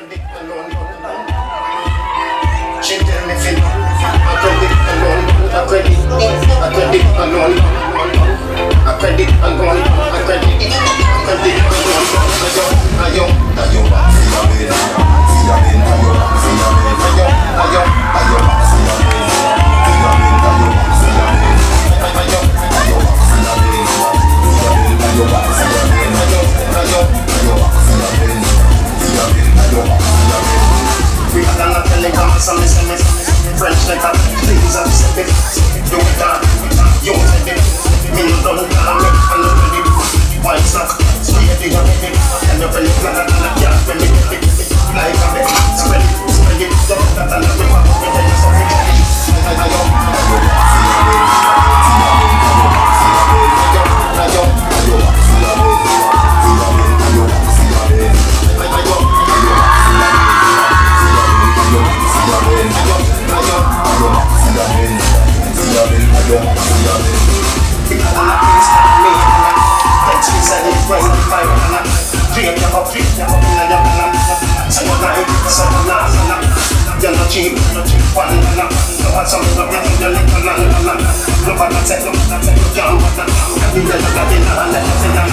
credit alone. She tell me fit. A credit alone. A credit alone. A credit alone. A credit alone. We had an telegram, some French letter, please accept it. You can't, you said it. Me no done can't make and no ready. White snack, sweet thing a baby. And your belly flat and a cat when me get it. Like a bed, spread it, don't that and a river. Me tell you something. Cheap, one and a no one some of them the little land. No one can say no, that's a young one. We let the guy in and let us in and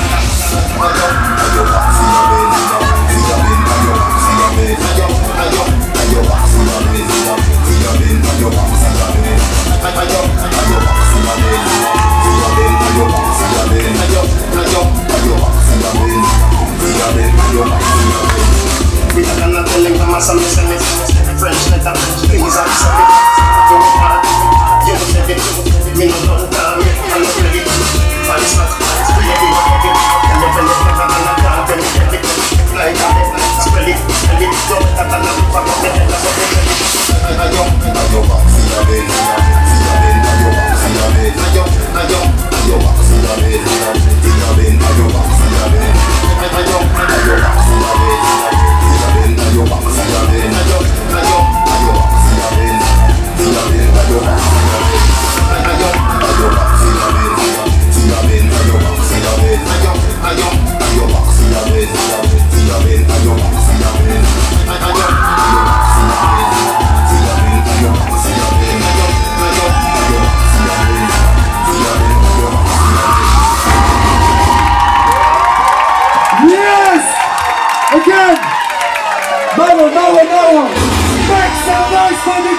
we had another telling them some French letter, please accept it. You can't, you said it. Me no done can't make and no ready. Five snack, spread it, and the belly flat and a can't tell me get it. Like a bed, spread it, don't that and a river, but the hell is up in it. Again! Another one! Make some noise for the